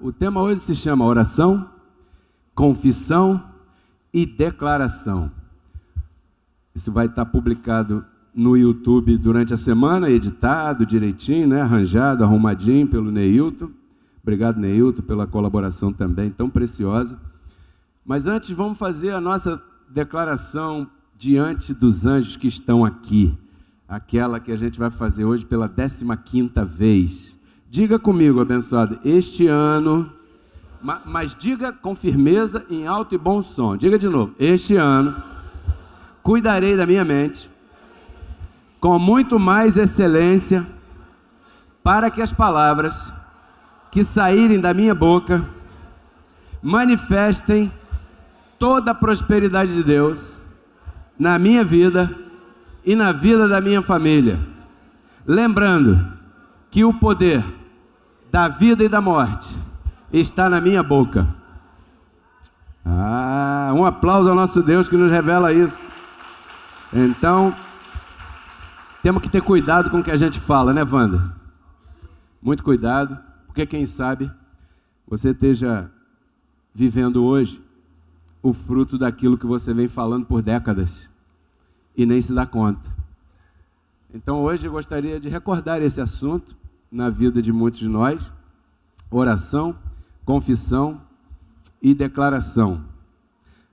O tema hoje se chama oração, confissão e declaração. Isso vai estar publicado no YouTube durante a semana, editado direitinho, né? Arranjado, arrumadinho pelo Neilton. Obrigado, Neilton, pela colaboração também tão preciosa. Mas antes vamos fazer a nossa declaração diante dos anjos que estão aqui. Aquela que a gente vai fazer hoje pela 15ª vez. Diga comigo, abençoado, este ano, mas diga com firmeza, em alto e bom som. Diga de novo, este ano, cuidarei da minha mente, com muito mais excelência, para que as palavras que saírem da minha boca manifestem toda a prosperidade de Deus na minha vida e na vida da minha família. Lembrando que o poder da vida e da morte está na minha boca. Um aplauso ao nosso Deus que nos revela isso. Então, temos que ter cuidado com o que a gente fala, né, Wanda? Muito cuidado, porque quem sabe você esteja vivendo hoje o fruto daquilo que você vem falando por décadas e nem se dá conta. Então hoje eu gostaria de recordar esse assunto na vida de muitos de nós: oração, confissão e declaração.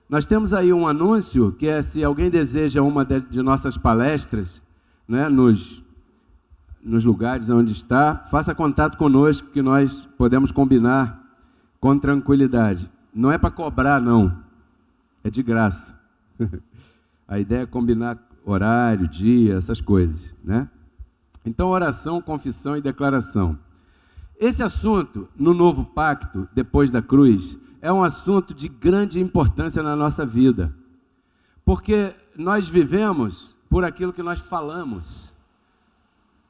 Nós temos aí um anúncio que é: se alguém deseja uma de nossas palestras, né, nos lugares onde está, faça contato conosco que nós podemos combinar com tranquilidade. Não é para cobrar, não, é de graça. A ideia é combinar horário, dia, essas coisas, né? Então, oração, confissão e declaração. Esse assunto, no novo pacto, depois da cruz, é um assunto de grande importância na nossa vida, porque nós vivemos por aquilo que nós falamos.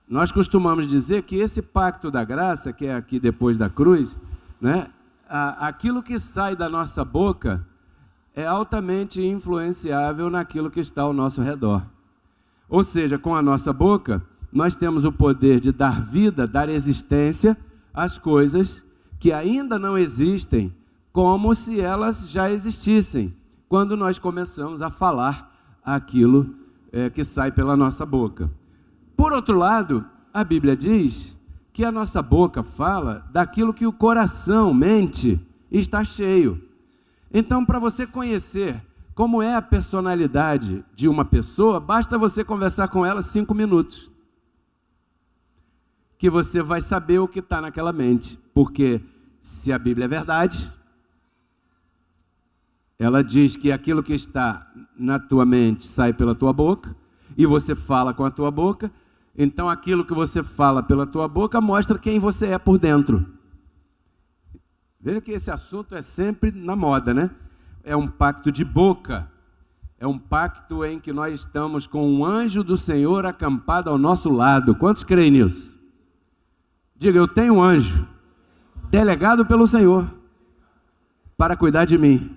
Nós costumamos dizer que esse pacto da graça, que é aqui depois da cruz, né, aquilo que sai da nossa boca é altamente influenciável naquilo que está ao nosso redor. Ou seja, com a nossa boca, nós temos o poder de dar vida, dar existência às coisas que ainda não existem, como se elas já existissem, quando nós começamos a falar aquilo que sai pela nossa boca. Por outro lado, a Bíblia diz que a nossa boca fala daquilo que o coração, mente, está cheio. Então, para você conhecer como é a personalidade de uma pessoa, basta você conversar com ela 5 minutos, que você vai saber o que está naquela mente. Porque se a Bíblia é verdade, ela diz que aquilo que está na tua mente sai pela tua boca, e você fala com a tua boca. Então aquilo que você fala pela tua boca mostra quem você é por dentro. Veja que esse assunto é sempre na moda, né? É um pacto de boca. É um pacto em que nós estamos com um anjo do Senhor acampado ao nosso lado. Quantos creem nisso? Diga, eu tenho um anjo delegado pelo Senhor para cuidar de mim.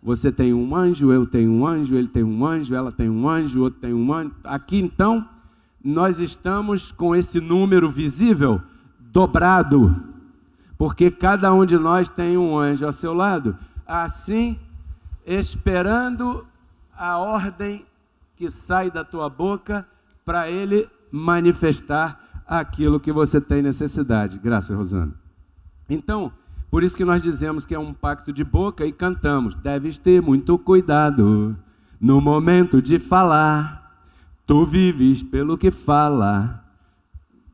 Você tem um anjo, eu tenho um anjo, ele tem um anjo, ela tem um anjo, o outro tem um anjo. Aqui então, nós estamos com esse número visível dobrado, porque cada um de nós tem um anjo ao seu lado, assim, esperando a ordem que sai da tua boca para ele manifestar aquilo que você tem necessidade. Graças, Rosana. Então, por isso que nós dizemos que é um pacto de boca e cantamos: deves ter muito cuidado no momento de falar, tu vives pelo que fala,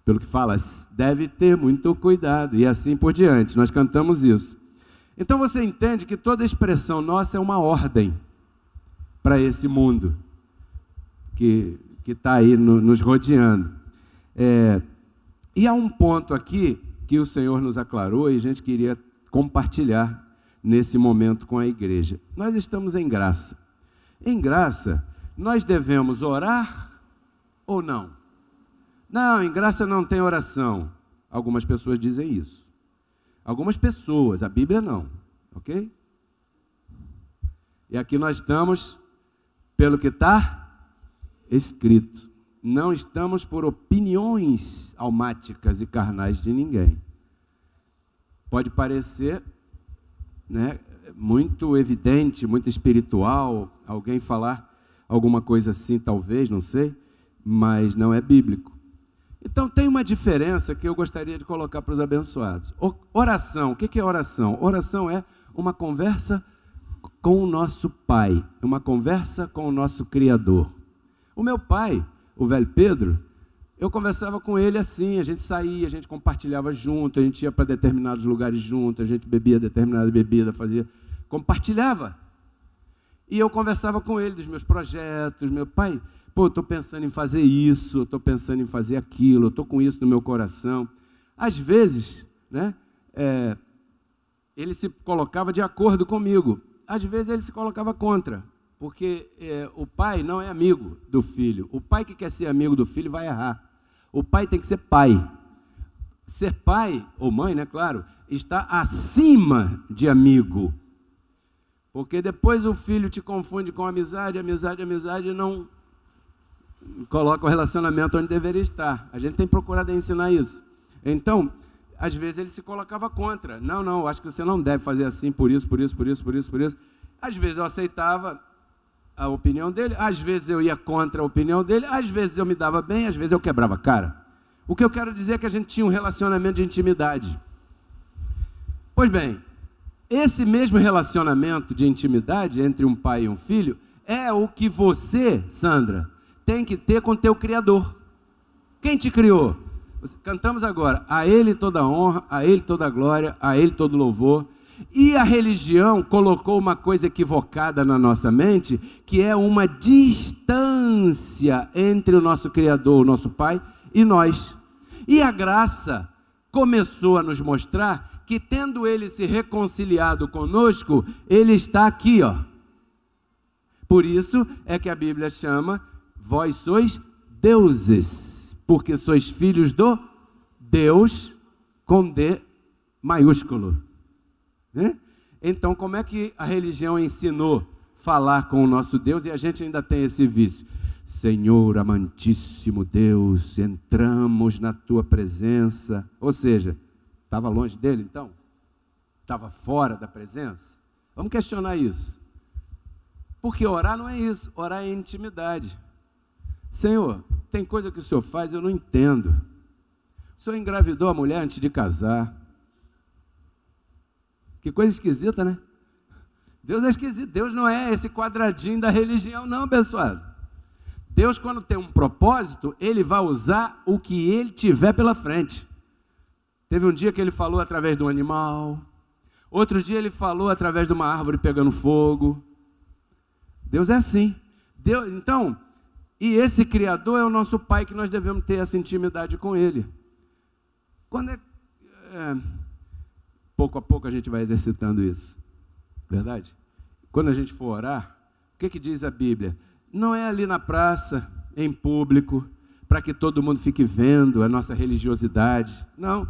pelo que falas, deve ter muito cuidado, e assim por diante. Nós cantamos isso. Então você entende que toda expressão nossa é uma ordem para esse mundo que está aí nos rodeando. E há um ponto aqui que o Senhor nos aclarou e a gente queria compartilhar nesse momento com a igreja. Nós estamos em graça. Em graça, nós devemos orar ou não? Não, em graça não tem oração. Algumas pessoas dizem isso. Algumas pessoas, a Bíblia não, ok? E aqui nós estamos pelo que está escrito. Não estamos por opiniões almáticas e carnais de ninguém. Pode parecer, né, muito evidente, muito espiritual, alguém falar alguma coisa assim, talvez, não sei, mas não é bíblico. Então tem uma diferença que eu gostaria de colocar para os abençoados. Oração, o que é oração? Oração é uma conversa com o nosso Pai, uma conversa com o nosso Criador. O meu pai, o velho Pedro, eu conversava com ele assim, a gente saía, a gente compartilhava junto, a gente ia para determinados lugares junto, a gente bebia determinada bebida, compartilhava. E eu conversava com ele dos meus projetos, meu pai, pô, eu estou pensando em fazer isso, eu estou pensando em fazer aquilo, eu estou com isso no meu coração. Às vezes, né, ele se colocava de acordo comigo, às vezes ele se colocava contra, porque o pai não é amigo do filho. O pai que quer ser amigo do filho vai errar. O pai tem que ser pai. Ser pai, ou mãe, né, claro, está acima de amigo. Porque depois o filho te confunde com amizade não coloca o relacionamento onde deveria estar. A gente tem procurado ensinar isso. Então, às vezes ele se colocava contra. Não, acho que você não deve fazer assim, por isso. Às vezes eu aceitava a opinião dele, às vezes eu ia contra a opinião dele, às vezes eu me dava bem, às vezes eu quebrava a cara. O que eu quero dizer é que a gente tinha um relacionamento de intimidade. Pois bem, esse mesmo relacionamento de intimidade entre um pai e um filho é o que você, Sandra, tem que ter com o teu Criador. Quem te criou? Cantamos agora, a Ele toda a honra, a Ele toda a glória, a Ele todo o louvor. E a religião colocou uma coisa equivocada na nossa mente, que é uma distância entre o nosso Criador, o nosso Pai, e nós. E a graça começou a nos mostrar que, tendo Ele se reconciliado conosco, Ele está aqui, ó. Por isso é que a Bíblia chama, vós sois deuses, porque sois filhos do Deus com D maiúsculo. Então, como é que a religião ensinou falar com o nosso Deus e a gente ainda tem esse vício? Senhor amantíssimo Deus, entramos na tua presença. Ou seja, estava longe dele então? Estava fora da presença? Vamos questionar isso. Porque orar não é isso, orar é intimidade. Senhor, tem coisa que o Senhor faz, eu não entendo. O Senhor engravidou a mulher antes de casar. Que coisa esquisita, né? Deus é esquisito. Deus não é esse quadradinho da religião, não, abençoado. Deus, quando tem um propósito, Ele vai usar o que Ele tiver pela frente. Teve um dia que Ele falou através de um animal. Outro dia Ele falou através de uma árvore pegando fogo. Deus é assim. Então, e esse Criador é o nosso Pai, que nós devemos ter essa intimidade com Ele. Quando pouco a pouco a gente vai exercitando isso, verdade? Quando a gente for orar, o que diz a Bíblia? Não é ali na praça, em público, para que todo mundo fique vendo a nossa religiosidade. Não,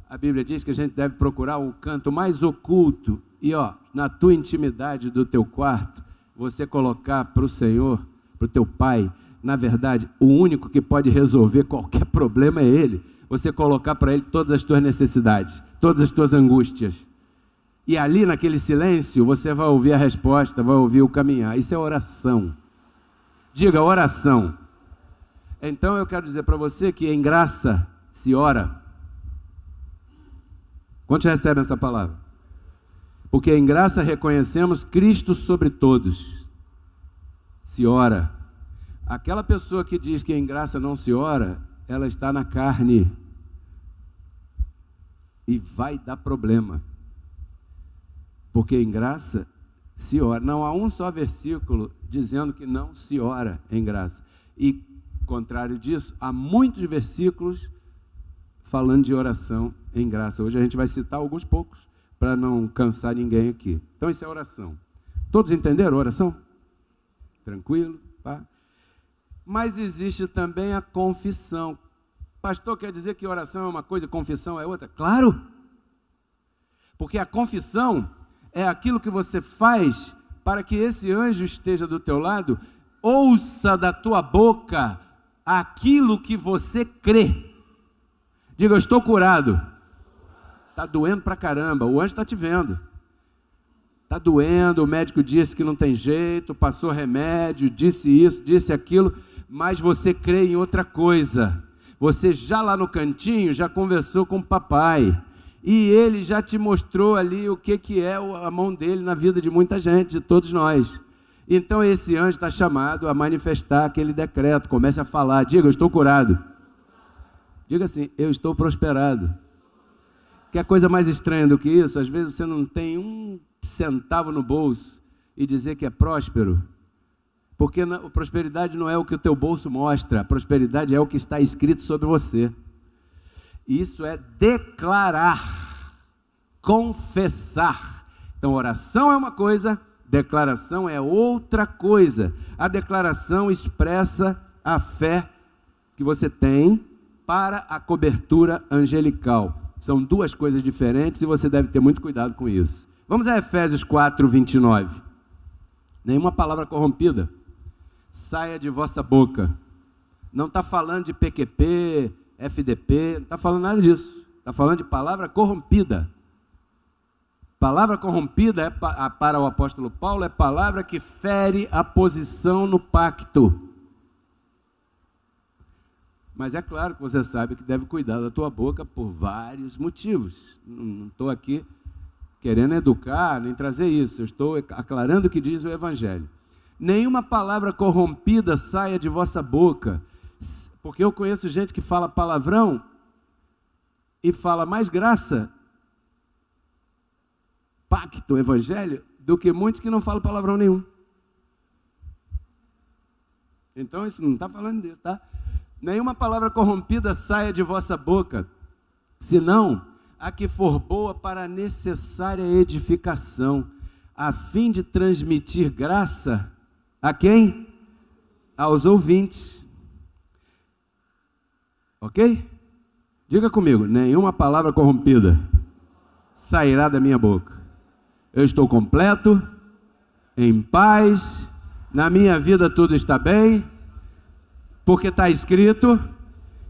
a Bíblia diz que a gente deve procurar um canto mais oculto e, na tua intimidade do teu quarto, você colocar para o Senhor, para o teu Pai, na verdade, o único que pode resolver qualquer problema é Ele. Você colocar para Ele todas as tuas necessidades, todas as tuas angústias. E ali, naquele silêncio, você vai ouvir a resposta, vai ouvir o caminhar. Isso é oração. Diga, oração. Então, eu quero dizer para você que em graça se ora. Quantos recebem essa palavra? Porque em graça reconhecemos Cristo sobre todos. Se ora. Aquela pessoa que diz que em graça não se ora, ela está na carne e vai dar problema, porque em graça se ora. Não há um só versículo dizendo que não se ora em graça, e contrário disso, há muitos versículos falando de oração em graça. Hoje a gente vai citar alguns poucos, para não cansar ninguém aqui. Então isso é oração. Todos entenderam a oração? Tranquilo? Tá? Mas existe também a confissão. Pastor, quer dizer que oração é uma coisa e confissão é outra? Claro! Porque a confissão é aquilo que você faz para que esse anjo esteja do teu lado, ouça da tua boca aquilo que você crê. Diga, eu estou curado. Está doendo pra caramba, o anjo está te vendo. Está doendo, o médico disse que não tem jeito, passou remédio, disse isso, disse aquilo, mas você crê em outra coisa. Você já lá no cantinho, já conversou com o papai, e ele já te mostrou ali o que é a mão dele na vida de muita gente, de todos nós. Então esse anjo está chamado a manifestar aquele decreto, comece a falar, diga, eu estou curado. Diga assim, eu estou prosperado. Quer coisa mais estranha do que isso? Às vezes você não tem um centavo no bolso e dizer que é próspero, porque a prosperidade não é o que o teu bolso mostra, a prosperidade é o que está escrito sobre você. Isso é declarar, confessar. Então oração é uma coisa, declaração é outra coisa. A declaração expressa a fé que você tem para a cobertura angelical. São duas coisas diferentes e você deve ter muito cuidado com isso. Vamos a Efésios 4, 29. Nenhuma palavra corrompida saia de vossa boca. Não está falando de PQP, FDP, não está falando nada disso. Está falando de palavra corrompida. Palavra corrompida é, para o apóstolo Paulo, é palavra que fere a posição no pacto. Mas é claro que você sabe que deve cuidar da tua boca por vários motivos. Não estou aqui querendo educar, nem trazer isso. Eu estou aclarando o que diz o Evangelho. Nenhuma palavra corrompida saia de vossa boca. Porque eu conheço gente que fala palavrão e fala mais graça, pacto, Evangelho, do que muitos que não falam palavrão nenhum. Então isso não está falando disso, tá? Nenhuma palavra corrompida saia de vossa boca, senão a que for boa para a necessária edificação, a fim de transmitir graça a quem? Aos ouvintes. Ok? Diga comigo, nenhuma palavra corrompida sairá da minha boca. Eu estou completo, em paz, na minha vida tudo está bem, porque está escrito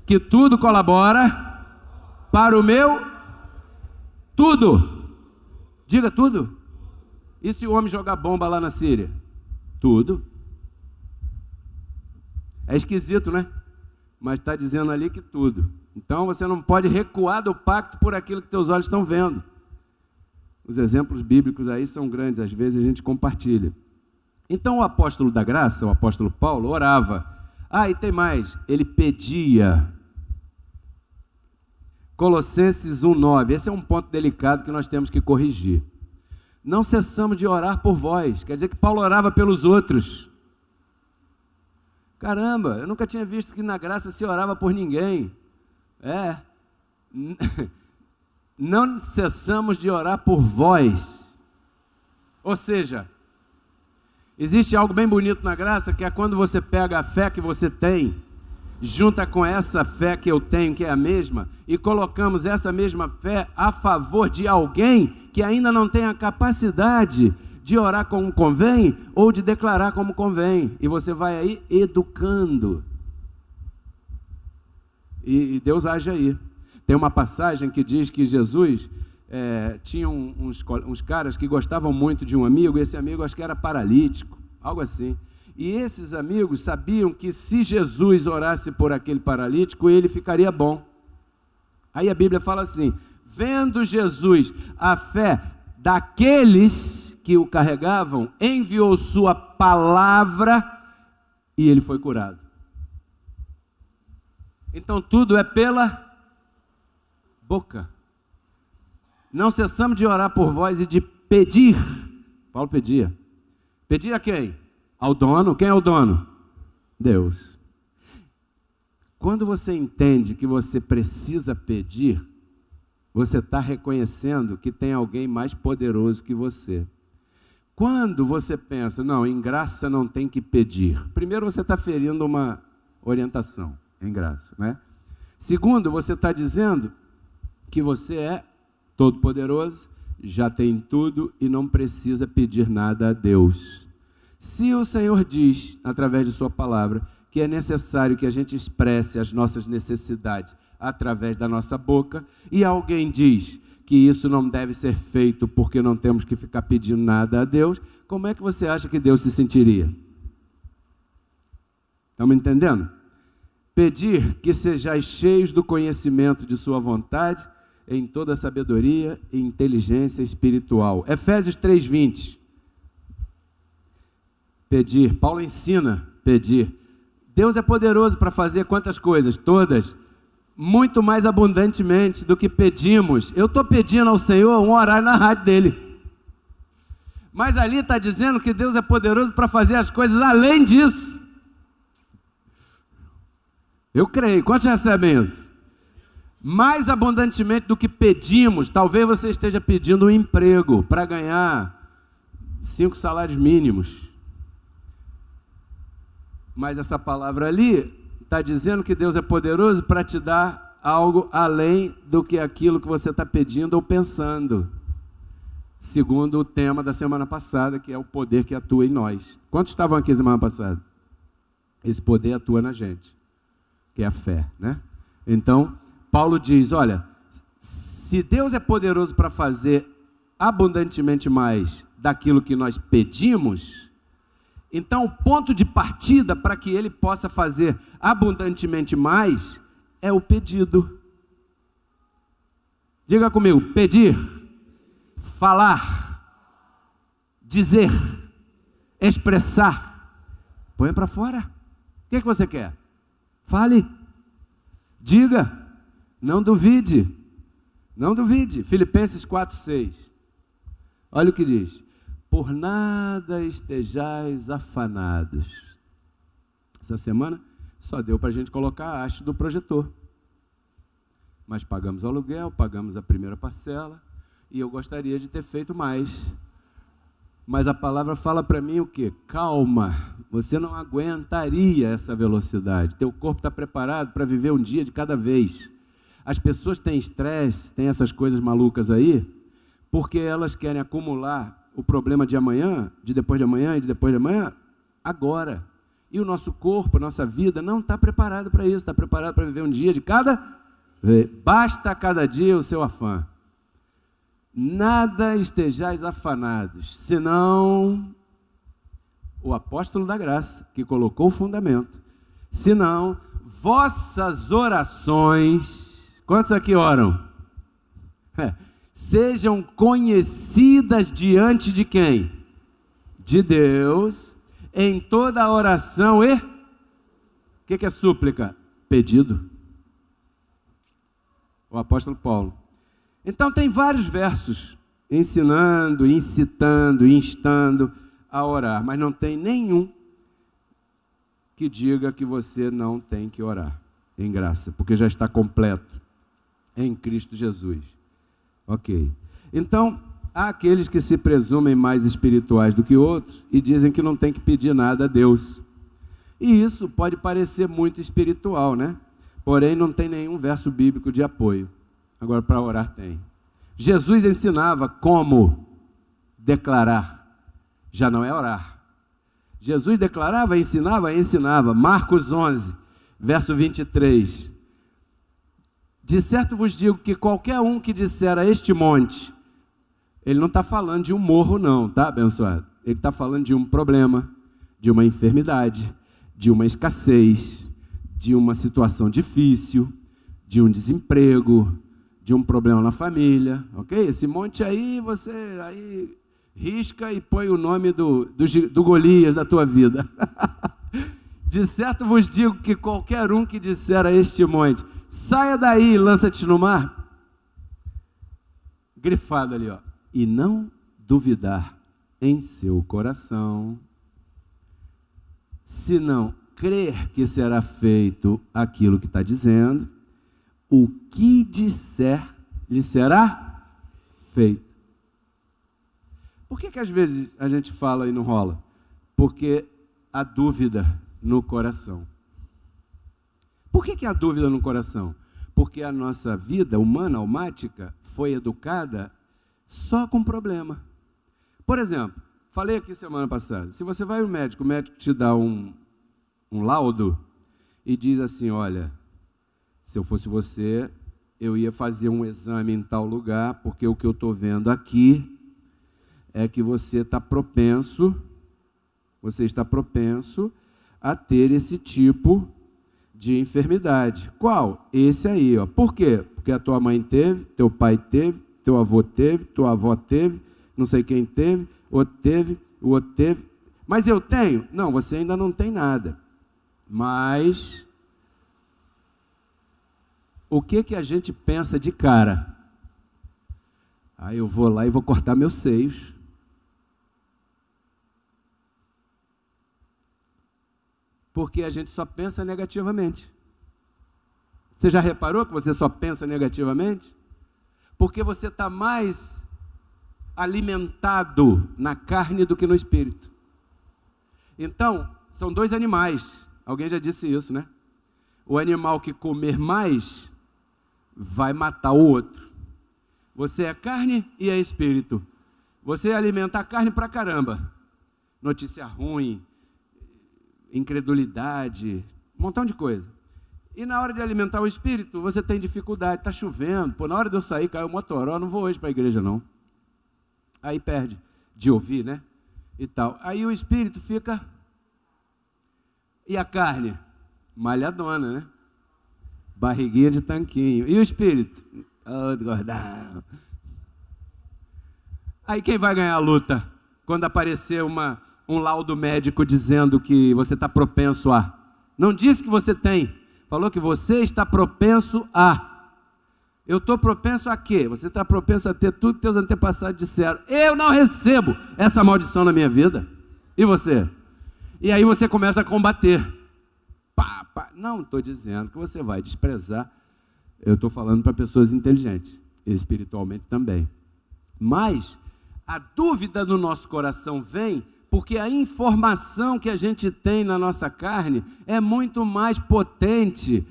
que tudo colabora para o meu tudo. Diga tudo. E se o homem jogar bomba lá na Síria? Tudo. É esquisito, né? Mas está dizendo ali que tudo. Então você não pode recuar do pacto por aquilo que teus olhos estão vendo. Os exemplos bíblicos aí são grandes, às vezes a gente compartilha. Então o apóstolo da graça, o apóstolo Paulo, orava. E tem mais, ele pedia. Colossenses 1,9, esse é um ponto delicado que nós temos que corrigir. Não cessamos de orar por vós, quer dizer que Paulo orava pelos outros. Caramba, eu nunca tinha visto que na graça se orava por ninguém. Não cessamos de orar por vós. Ou seja, existe algo bem bonito na graça, que é quando você pega a fé que você tem, junta com essa fé que eu tenho, que é a mesma, e colocamos essa mesma fé a favor de alguém que ainda não tem a capacidade de orar como convém, ou de declarar como convém, e você vai aí educando, e Deus age aí. Tem uma passagem que diz que Jesus tinha uns caras que gostavam muito de um amigo, e esse amigo acho que era paralítico, algo assim. E esses amigos sabiam que se Jesus orasse por aquele paralítico, ele ficaria bom. Aí a Bíblia fala assim, vendo Jesus a fé daqueles que o carregavam, enviou sua palavra e ele foi curado. Então tudo é pela boca. Não cessamos de orar por vós e de pedir. Paulo pedia. Pedir a quem? Ao dono. Quem é o dono? Deus. Quando você entende que você precisa pedir, você está reconhecendo que tem alguém mais poderoso que você. Quando você pensa, não, em graça não tem que pedir. Primeiro, você está ferindo uma orientação em graça, né? Segundo, você está dizendo que você é todo-poderoso, já tem tudo e não precisa pedir nada a Deus. Se o Senhor diz, através de sua palavra, que é necessário que a gente expresse as nossas necessidades através da nossa boca, e alguém diz que isso não deve ser feito porque não temos que ficar pedindo nada a Deus, como é que você acha que Deus se sentiria? Estamos entendendo? Pedir que sejais cheios do conhecimento de sua vontade, em toda sabedoria e inteligência espiritual. Efésios 3:20. Pedir. Paulo ensina pedir. Deus é poderoso para fazer quantas coisas? Todas. Muito mais abundantemente do que pedimos. Eu estou pedindo ao Senhor um horário na rádio dele. Mas ali está dizendo que Deus é poderoso para fazer as coisas além disso. Eu creio. Quantos recebem isso? Mais abundantemente do que pedimos. Talvez você esteja pedindo um emprego para ganhar 5 salários mínimos. Mas essa palavra ali está dizendo que Deus é poderoso para te dar algo além do que aquilo que você está pedindo ou pensando. Segundo o tema da semana passada, que é o poder que atua em nós. Quantos estavam aqui semana passada? Esse poder atua na gente, que é a fé, né? Então, Paulo diz, olha, se Deus é poderoso para fazer abundantemente mais daquilo que nós pedimos, então o ponto de partida para que Ele possa fazer abundantemente mais é o pedido. Diga comigo, pedir, falar, dizer, expressar. Põe para fora. O que você quer? Fale, diga, não duvide, não duvide. Filipenses 4:6. Olha o que diz: por nada estejais afanados. Essa semana só deu para a gente colocar a haste do projetor, mas pagamos o aluguel, pagamos a primeira parcela, e eu gostaria de ter feito mais. Mas a palavra fala para mim o quê? Calma, você não aguentaria essa velocidade. Teu corpo está preparado para viver um dia de cada vez. As pessoas têm estresse, têm essas coisas malucas aí, porque elas querem acumular o problema de amanhã, de depois de amanhã e de depois de amanhã, agora. E o nosso corpo, a nossa vida não está preparado para isso, está preparado para viver um dia de cada vez. Basta cada dia o seu afã. Nada estejais afanados, senão o apóstolo da graça, que colocou o fundamento, senão vossas orações, quantos aqui oram? Sejam conhecidas diante de quem? De Deus, em toda oração e... O que é súplica? Pedido. O apóstolo Paulo. Então tem vários versos ensinando, incitando, instando a orar, mas não tem nenhum que diga que você não tem que orar em graça, porque já está completo em Cristo Jesus. Ok. Então, há aqueles que se presumem mais espirituais do que outros e dizem que não tem que pedir nada a Deus. E isso pode parecer muito espiritual, né? Porém, não tem nenhum verso bíblico de apoio. Agora, para orar tem. Jesus ensinava como declarar, já não é orar. Jesus declarava, ensinava. Marcos 11, verso 23. De certo vos digo que qualquer um que disser a este monte, ele não está falando de um morro não, tá, abençoado? Ele está falando de um problema, de uma enfermidade, de uma escassez, de uma situação difícil, de um desemprego, de um problema na família, ok? Esse monte aí, você aí risca e põe o nome do Golias da tua vida. De certo vos digo que qualquer um que disser a este monte, saia daí e lança-te no mar, grifado ali, ó, e não duvidar em seu coração, se não crer que será feito aquilo que está dizendo, o que disser lhe será feito. Por que às vezes a gente fala e não rola? Porque há dúvida no coração. Por que há dúvida no coração? Porque a nossa vida humana, almática, foi educada só com problema. Por exemplo, falei aqui semana passada, se você vai ao médico, o médico te dá um laudo e diz assim, olha, se eu fosse você, eu ia fazer um exame em tal lugar, porque o que eu estou vendo aqui é que você está propenso a ter esse tipo de enfermidade. Qual? Esse aí, ó. Por quê? Porque a tua mãe teve, teu pai teve, teu avô teve, tua avó teve, não sei quem teve, outro teve, o outro teve. Mas eu tenho? Não, você ainda não tem nada. Mas o que a gente pensa de cara? Aí eu vou lá e vou cortar meus seios. Porque a gente só pensa negativamente. Você já reparou que você só pensa negativamente? Porque você está mais alimentado na carne do que no espírito. Então, são dois animais. Alguém já disse isso, né? O animal que comer mais vai matar o outro. Você é carne e é espírito. Você alimenta a carne pra caramba. Notícia ruim, incredulidade, um montão de coisa. E na hora de alimentar o espírito, você tem dificuldade, está chovendo, pô, na hora de eu sair, caiu o motoró, não vou hoje para a igreja não. Aí perde de ouvir, né? E tal. Aí o espírito fica... E a carne? Malhadona, né? Barriguinha de tanquinho. E o espírito? Todo gordão. Aí quem vai ganhar a luta? Quando aparecer um laudo médico dizendo que você está propenso a... Não disse que você tem. Falou que você está propenso a... Eu estou propenso a quê? Você está propenso a ter tudo que teus antepassados disseram. Eu não recebo essa maldição na minha vida. E você? E aí você começa a combater. Pá, pá. Não estou dizendo que você vai desprezar. Eu estou falando para pessoas inteligentes, espiritualmente também. Mas a dúvida no nosso coração vem porque a informação que a gente tem na nossa carne é muito mais potente.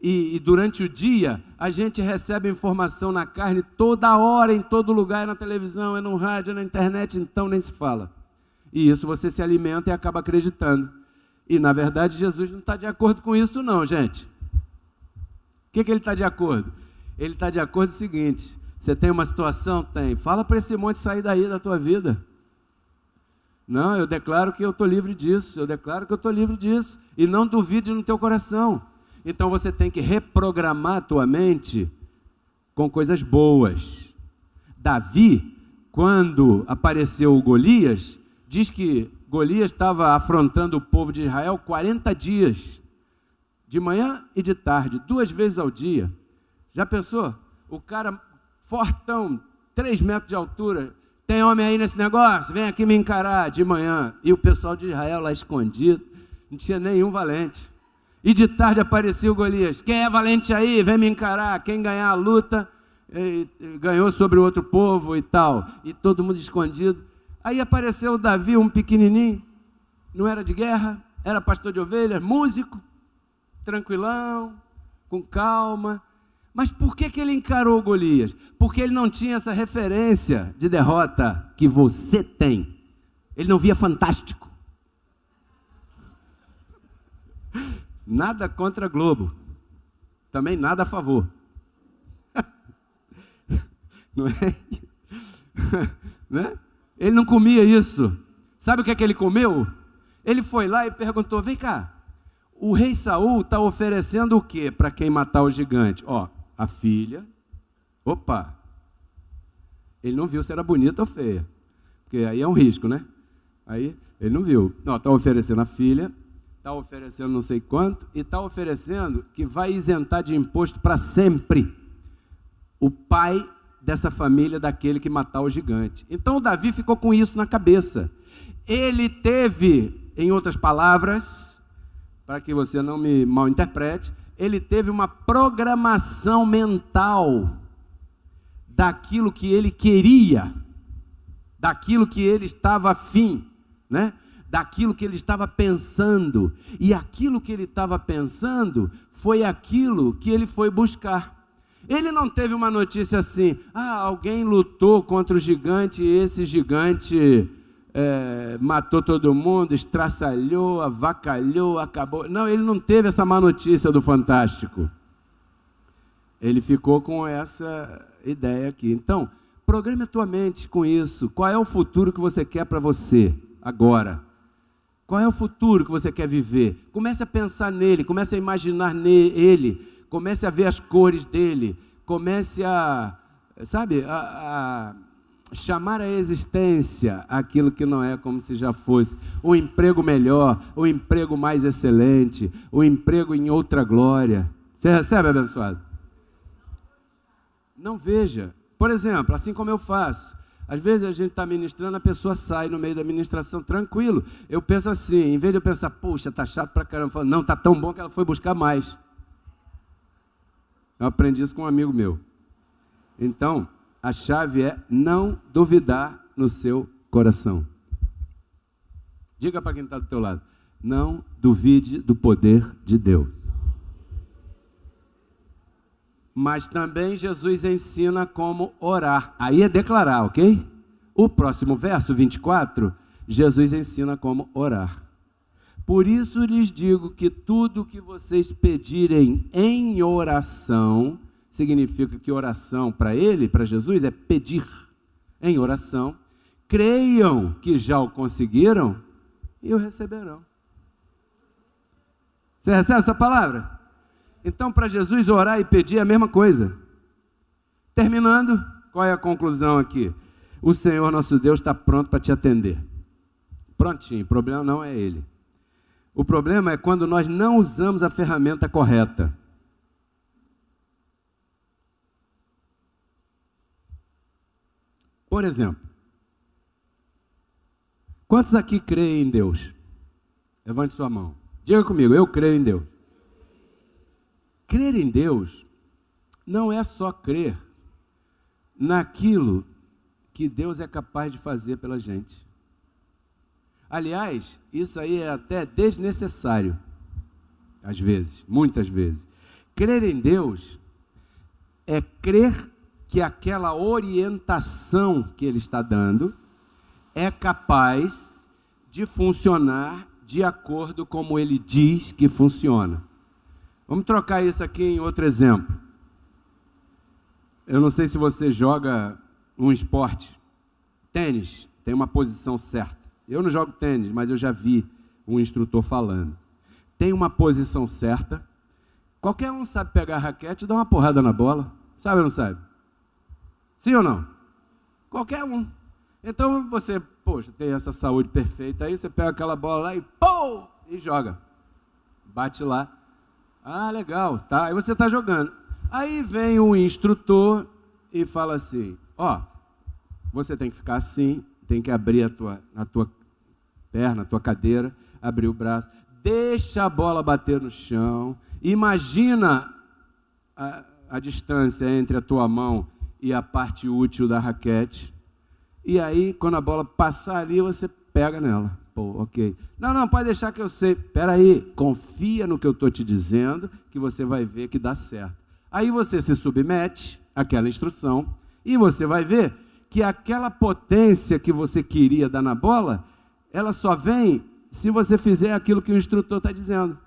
E durante o dia, a gente recebe informação na carne toda hora, em todo lugar, é na televisão, é no rádio, é na internet, então nem se fala. E isso você se alimenta e acaba acreditando. E, na verdade, Jesus não está de acordo com isso, não, gente. O que ele está de acordo? Ele está de acordo com o seguinte: você tem uma situação? Tem. Fala para esse monte sair daí da tua vida. Não, eu declaro que eu estou livre disso, eu declaro que eu estou livre disso. E não duvide no teu coração. Então você tem que reprogramar a tua mente com coisas boas. Davi, quando apareceu o Golias, diz que Golias estava afrontando o povo de Israel 40 dias, de manhã e de tarde, 2 vezes ao dia. Já pensou? O cara fortão, 3 metros de altura, tem homem aí nesse negócio? Vem aqui me encarar de manhã. E o pessoal de Israel lá escondido, não tinha nenhum valente. E de tarde apareceu o Golias. Quem é valente aí? Vem me encarar. Quem ganhar a luta, ganhou sobre o outro povo e tal. E todo mundo escondido. Aí apareceu o Davi, um pequenininho, não era de guerra, era pastor de ovelhas, músico, tranquilão, com calma. Mas por que ele encarou o Golias? Porque ele não tinha essa referência de derrota que você tem. Ele não via Fantástico. Nada contra a Globo, também nada a favor. Não é? Né? Ele não comia isso. Sabe o que é que ele comeu? Ele foi lá e perguntou: vem cá, o rei Saul está oferecendo o quê para quem matar o gigante? Ó, a filha. Opa! Ele não viu se era bonita ou feia, porque aí é um risco, né? Aí ele não viu. Não, está oferecendo a filha, está oferecendo não sei quanto, e está oferecendo que vai isentar de imposto para sempre o pai dessa família daquele que matar o gigante. Então o Davi ficou com isso na cabeça. Ele teve, em outras palavras, para que você não me malinterprete, ele teve uma programação mental daquilo que ele queria, daquilo que ele estava afim, né? Daquilo que ele estava pensando. E aquilo que ele estava pensando foi aquilo que ele foi buscar. Ele não teve uma notícia assim, alguém lutou contra o gigante e esse gigante matou todo mundo, estraçalhou, avacalhou, acabou. Não, ele não teve essa má notícia do Fantástico. Ele ficou com essa ideia aqui. Então, programe a tua mente com isso. Qual é o futuro que você quer para você agora? Qual é o futuro que você quer viver? Comece a pensar nele, comece a imaginar nele, comece a ver as cores dele, comece a chamar à existência aquilo que não é como se já fosse. Um emprego melhor, um emprego mais excelente, um emprego em outra glória. Você recebe, abençoado? Não veja. Por exemplo, assim como eu faço. Às vezes a gente está ministrando, a pessoa sai no meio da ministração, tranquilo. Eu penso assim, em vez de eu pensar, puxa, está chato pra caramba, eu falo, não, está tão bom que ela foi buscar mais. Eu aprendi isso com um amigo meu. Então, a chave é não duvidar no seu coração. Diga para quem está do teu lado, não duvide do poder de Deus. Mas também Jesus ensina como orar. Aí é declarar, ok? O próximo verso, 24, Jesus ensina como orar. Por isso lhes digo que tudo que vocês pedirem em oração, significa que oração para ele, para Jesus, é pedir em oração, creiam que já o conseguiram e o receberão. Você recebe essa palavra? Então, para Jesus, orar e pedir é a mesma coisa. Terminando, qual é a conclusão aqui? O Senhor nosso Deus está pronto para te atender. Prontinho, o problema não é Ele. O problema é quando nós não usamos a ferramenta correta. Por exemplo, quantos aqui creem em Deus? Levante sua mão. Diga comigo, eu creio em Deus. Crer em Deus não é só crer naquilo que Deus é capaz de fazer pela gente. Aliás, isso aí é até desnecessário, às vezes, muitas vezes. Crer em Deus é crer que aquela orientação que Ele está dando é capaz de funcionar de acordo como Ele diz que funciona. Vamos trocar isso aqui em outro exemplo. Eu não sei se você joga um esporte. Tênis tem uma posição certa. Eu não jogo tênis, mas eu já vi um instrutor falando. Tem uma posição certa. Qualquer um sabe pegar a raquete e dar uma porrada na bola. Sabe ou não sabe? Sim ou não? Qualquer um. Então você, poxa, tem essa saúde perfeita. Aí você pega aquela bola lá e pô! E joga. Bate lá. Ah, legal, tá. Aí você está jogando. Aí vem o instrutor e fala assim, você tem que ficar assim, tem que abrir a tua perna, a tua cadeira, abrir o braço, deixa a bola bater no chão, imagina a distância entre a tua mão e a parte útil da raquete, e aí, quando a bola passar ali, você pega nela. Pô, ok. Não, pode deixar que eu sei. Espera aí, confia no que eu estou te dizendo, que você vai ver que dá certo. Aí você se submete àquela instrução e você vai ver que aquela potência que você queria dar na bola, ela só vem se você fizer aquilo que o instrutor está dizendo.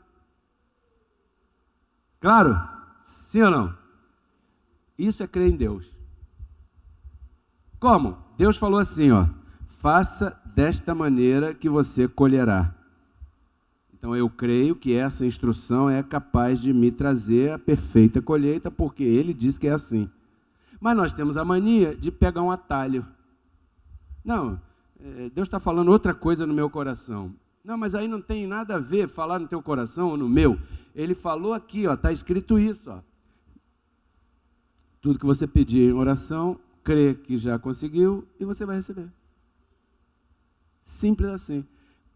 Claro? Sim ou não? Isso é crer em Deus. Como? Deus falou assim, faça desta maneira que você colherá. Então eu creio que essa instrução é capaz de me trazer a perfeita colheita, porque Ele diz que é assim. Mas nós temos a mania de pegar um atalho. Não, Deus está falando outra coisa no meu coração. Não, mas aí não tem nada a ver falar no teu coração ou no meu. Ele falou aqui, está escrito isso. Tudo que você pedir em oração, crê que já conseguiu e você vai receber. Simples assim.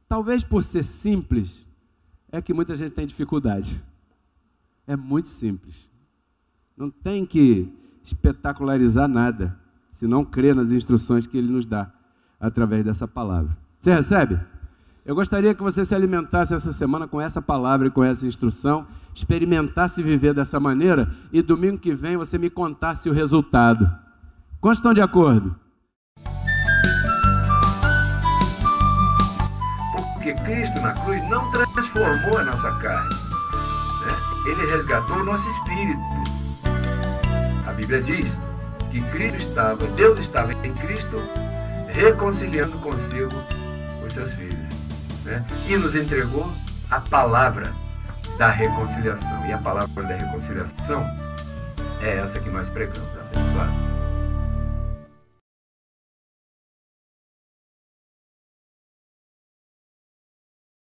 Talvez por ser simples, é que muita gente tem dificuldade. É muito simples. Não tem que espetacularizar nada, se não crer nas instruções que Ele nos dá, através dessa palavra. Você recebe? Eu gostaria que você se alimentasse essa semana com essa palavra e com essa instrução, experimentasse viver dessa maneira e domingo que vem você me contasse o resultado. Quantos estão de acordo? Porque Cristo na cruz não transformou a nossa carne, né? Ele resgatou o nosso espírito. A Bíblia diz que Deus estava em Cristo reconciliando consigo os seus filhos, né? E nos entregou a palavra da reconciliação. E a palavra da reconciliação é essa que nós pregamos, abençoado.